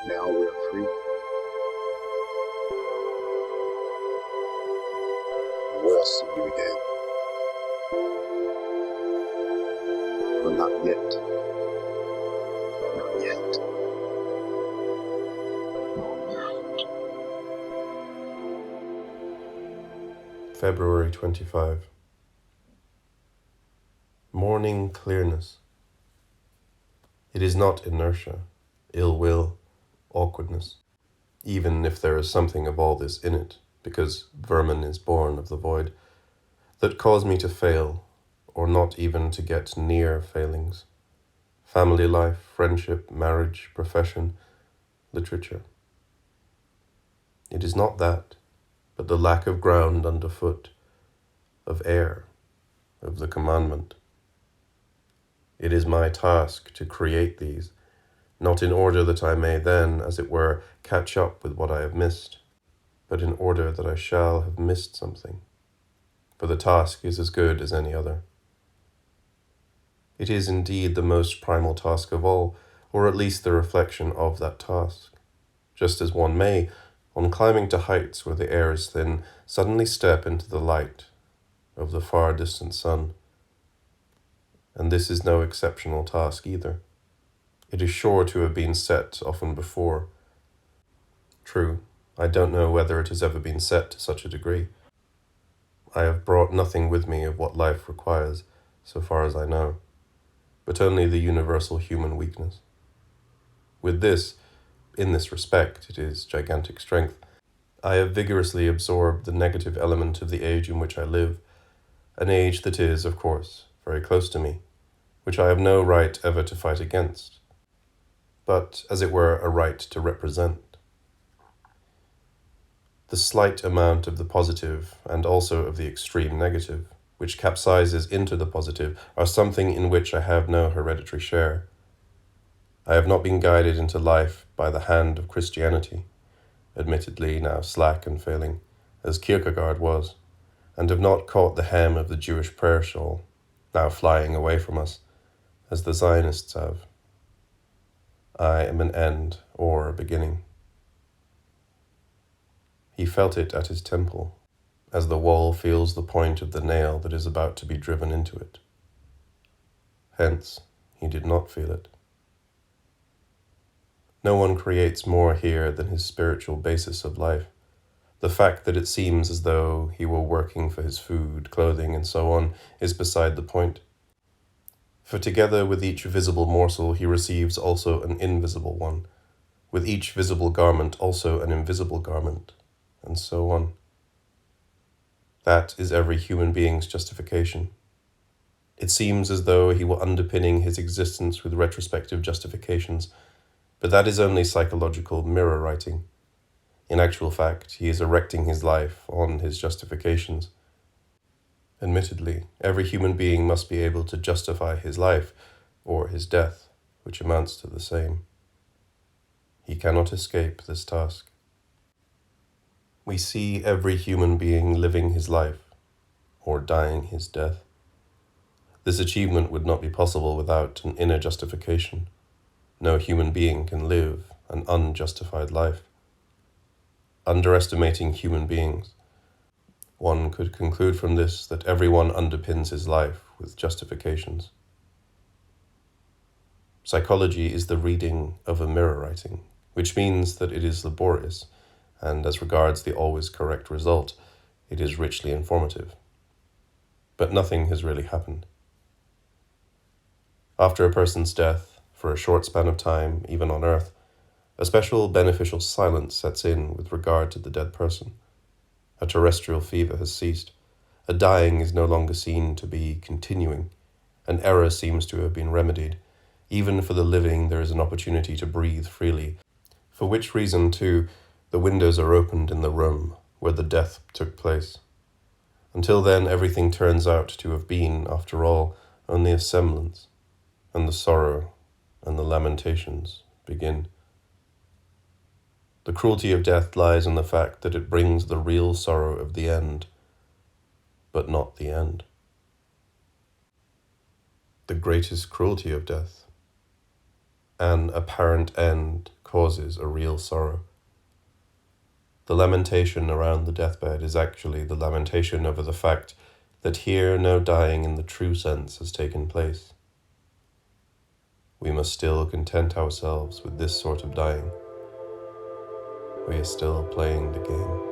Now we are free. We'll see you again. But not yet. Not yet. February 25. Morning clearness. It is not inertia, ill will, awkwardness, even if there is something of all this in it, because vermin is born of the void, that cause me to fail, or not even to get near failings. Family life, friendship, marriage, profession, literature. It is not that, but the lack of ground underfoot, of air, of the commandment. It is my task to create these, not in order that I may then, as it were, catch up with what I have missed, but in order that I shall have missed something, for the task is as good as any other. It is indeed the most primal task of all, or at least the reflection of that task, just as one may, on climbing to heights where the air is thin, suddenly step into the light of the far distant sun. And this is no exceptional task either. It is sure to have been set often before. True, I don't know whether it has ever been set to such a degree. I have brought nothing with me of what life requires, so far as I know, but only the universal human weakness. With this, in this respect, it is gigantic strength. I have vigorously absorbed the negative element of the age in which I live, an age that is, of course, very close to me, which I have no right ever to fight against, but, as it were, a right to represent. The slight amount of the positive, and also of the extreme negative, which capsizes into the positive, are something in which I have no hereditary share. I have not been guided into life by the hand of Christianity, admittedly now slack and failing, as Kierkegaard was, and have not caught the hem of the Jewish prayer shawl, now flying away from us, as the Zionists have. I am an end or a beginning. He felt it at his temple, as the wall feels the point of the nail that is about to be driven into it. Hence, he did not feel it. No one creates more here than his spiritual basis of life. The fact that it seems as though he were working for his food, clothing, and so on is beside the point. For together with each visible morsel he receives also an invisible one, with each visible garment also an invisible garment, and so on. That is every human being's justification. It seems as though he were underpinning his existence with retrospective justifications, but that is only psychological mirror writing. In actual fact, he is erecting his life on his justifications. Admittedly, every human being must be able to justify his life, or his death, which amounts to the same. He cannot escape this task. We see every human being living his life, or dying his death. This achievement would not be possible without an inner justification. No human being can live an unjustified life. Underestimating human beings, one could conclude from this that everyone underpins his life with justifications. Psychology is the reading of a mirror writing, which means that it is laborious, and as regards the always correct result, it is richly informative. But nothing has really happened. After a person's death, for a short span of time, even on earth, a special beneficial silence sets in with regard to the dead person. A terrestrial fever has ceased. A dying is no longer seen to be continuing. An error seems to have been remedied. Even for the living there is an opportunity to breathe freely, for which reason, too, the windows are opened in the room where the death took place. Until then, everything turns out to have been, after all, only a semblance, and the sorrow and the lamentations begin. The cruelty of death lies in the fact that it brings the real sorrow of the end, but not the end. The greatest cruelty of death, an apparent end causes a real sorrow. The lamentation around the deathbed is actually the lamentation over the fact that here no dying in the true sense has taken place. We must still content ourselves with this sort of dying. We are still playing the game.